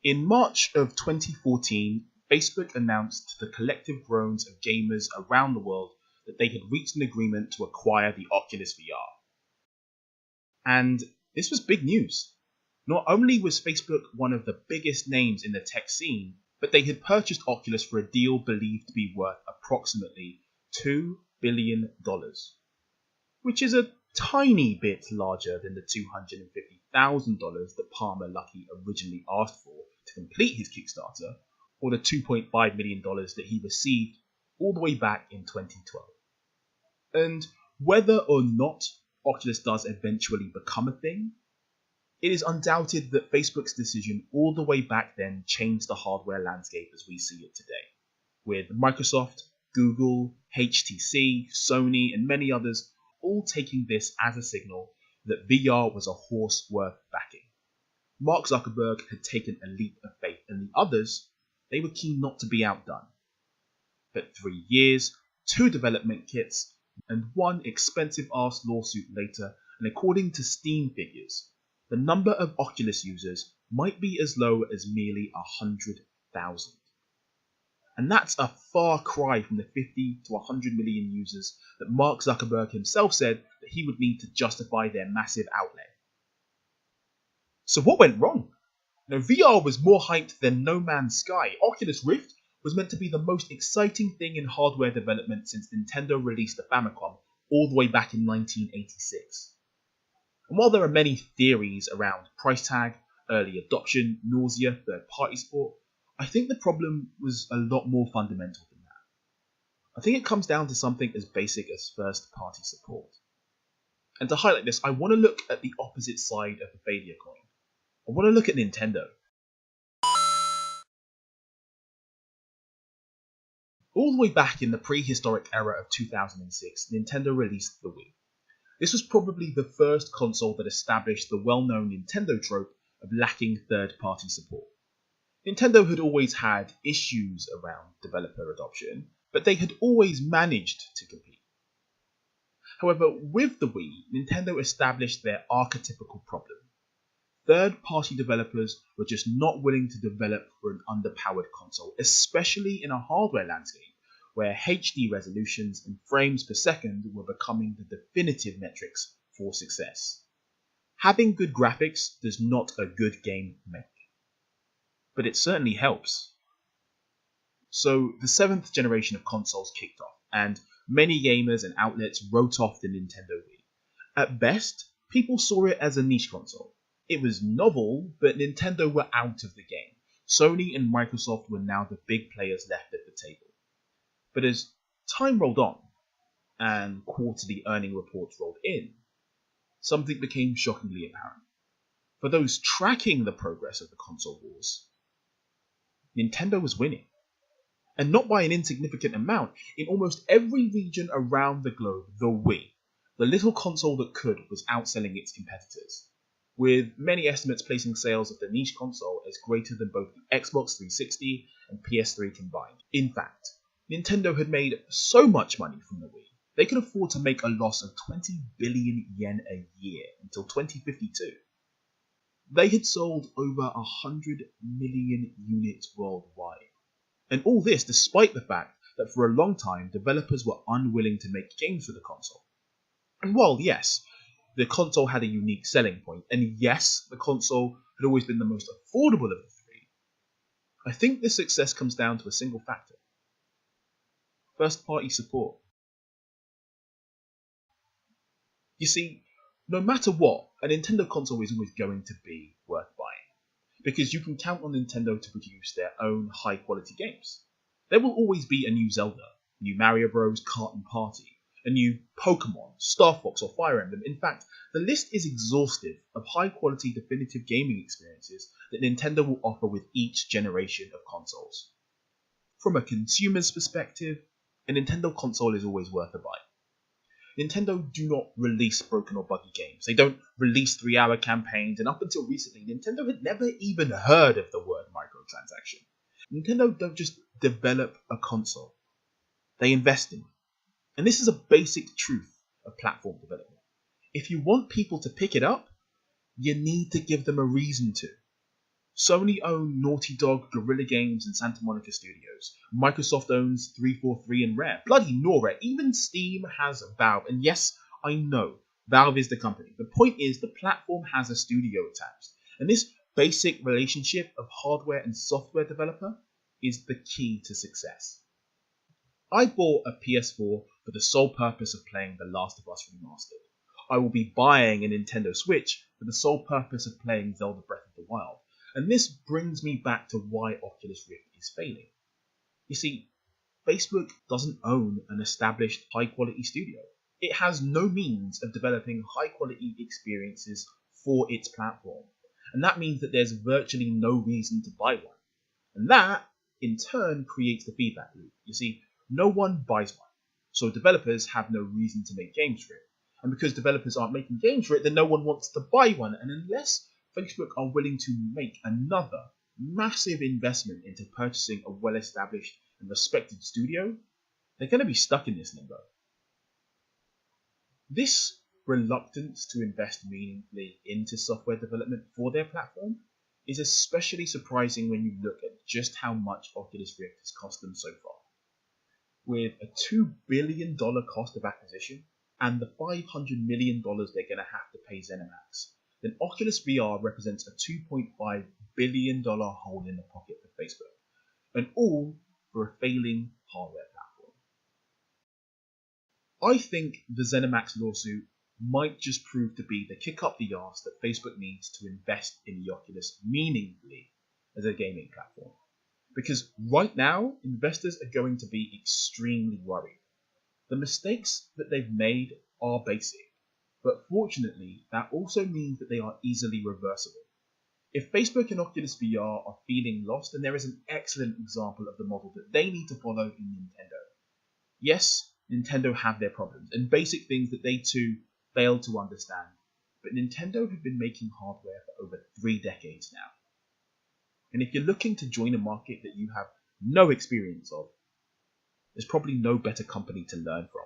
In March of 2014, Facebook announced to the collective groans of gamers around the world that they had reached an agreement to acquire the Oculus VR. And this was big news. Not only was Facebook one of the biggest names in the tech scene, but they had purchased Oculus for a deal believed to be worth approximately $2 billion, which is a tiny bit larger than the $250,000 that Palmer Luckey originally asked for to complete his Kickstarter, or the $2.5 million that he received all the way back in 2012. And whether or not Oculus does eventually become a thing, it is undoubted that Facebook's decision all the way back then changed the hardware landscape as we see it today, with Microsoft, Google, HTC, Sony, and many others all taking this as a signal that VR was a horse worth backing. Mark Zuckerberg had taken a leap of faith, and the others, they were keen not to be outdone. But 3 years, 2 development kits, and 1 expensive-ass lawsuit later, and according to Steam figures, the number of Oculus users might be as low as merely 100,000. And that's a far cry from the 50 to 100 million users that Mark Zuckerberg himself said that he would need to justify their massive outlay. So what went wrong? Now, VR was more hyped than No Man's Sky. Oculus Rift was meant to be the most exciting thing in hardware development since Nintendo released the Famicom all the way back in 1986. And while there are many theories around price tag, early adoption, nausea, third-party support, I think the problem was a lot more fundamental than that. I think it comes down to something as basic as first-party support. And to highlight this, I want to look at the opposite side of the failure coin. I want to look at Nintendo. All the way back in the prehistoric era of 2006, Nintendo released the Wii. This was probably the first console that established the well-known Nintendo trope of lacking third-party support. Nintendo had always had issues around developer adoption, but they had always managed to compete. However, with the Wii, Nintendo established their archetypical problem. Third-party developers were just not willing to develop for an underpowered console, especially in a hardware landscape where HD resolutions and frames per second were becoming the definitive metrics for success. Having good graphics does not a good game make, but it certainly helps. So the 7th generation of consoles kicked off, and many gamers and outlets wrote off the Nintendo Wii. At best, people saw it as a niche console. It was novel, but Nintendo were out of the game. Sony and Microsoft were now the big players left at the table. But as time rolled on, and quarterly earning reports rolled in, something became shockingly apparent. For those tracking the progress of the console wars, Nintendo was winning. And not by an insignificant amount. In almost every region around the globe, the Wii, the little console that could, was outselling its competitors, with many estimates placing sales of the niche console as greater than both the Xbox 360 and PS3 combined. In fact, Nintendo had made so much money from the Wii, they could afford to make a loss of 20 billion yen a year until 2052. They had sold over 100 million units worldwide. And all this despite the fact that for a long time developers were unwilling to make games for the console. And while yes, the console had a unique selling point, and yes, the console had always been the most affordable of the three, I think this success comes down to a single factor: first-party support. You see, no matter what, a Nintendo console is always going to be worth buying, because you can count on Nintendo to produce their own high-quality games. There will always be a new Zelda, a new Mario Bros. Kart & Party, a new Pokemon, Star Fox, or Fire Emblem. In fact, the list is exhaustive of high-quality definitive gaming experiences that Nintendo will offer with each generation of consoles. From a consumer's perspective, a Nintendo console is always worth a buy. Nintendo do not release broken or buggy games. They don't release 3-hour campaigns, and up until recently, Nintendo had never even heard of the word microtransaction. Nintendo don't just develop a console. They invest in it. And this is a basic truth of platform development. If you want people to pick it up, you need to give them a reason to. Sony own Naughty Dog, Guerrilla Games, and Santa Monica Studios. Microsoft owns 343 and Rare. Bloody Nora, even Steam has Valve. And yes, I know, Valve is the company. The point is, the platform has a studio attached. And this basic relationship of hardware and software developer is the key to success. I bought a PS4 for the sole purpose of playing The Last of Us Remastered. I will be buying a Nintendo Switch for the sole purpose of playing Zelda Breath of the Wild. And this brings me back to why Oculus Rift is failing. You see, Facebook doesn't own an established high-quality studio. It has no means of developing high-quality experiences for its platform. And that means that there's virtually no reason to buy one. And that, in turn, creates the feedback loop. You see, no one buys one. So developers have no reason to make games for it. And because developers aren't making games for it, then no one wants to buy one. And unless Facebook are willing to make another massive investment into purchasing a well-established and respected studio, they're going to be stuck in this limbo. This reluctance to invest meaningfully into software development for their platform is especially surprising when you look at just how much Oculus Rift has cost them so far. With a $2 billion cost of acquisition and the $500 million they're going to have to pay ZeniMax, then Oculus VR represents a $2.5 billion hole in the pocket for Facebook, and all for a failing hardware platform. I think the ZeniMax lawsuit might just prove to be the kick up the arse that Facebook needs to invest in the Oculus meaningfully as a gaming platform. Because right now, investors are going to be extremely worried. The mistakes that they've made are basic, but fortunately, that also means that they are easily reversible. If Facebook and Oculus VR are feeling lost, then there is an excellent example of the model that they need to follow in Nintendo. Yes, Nintendo have their problems, and basic things that they too fail to understand, but Nintendo have been making hardware for over 3 decades now. And if you're looking to join a market that you have no experience of, there's probably no better company to learn from.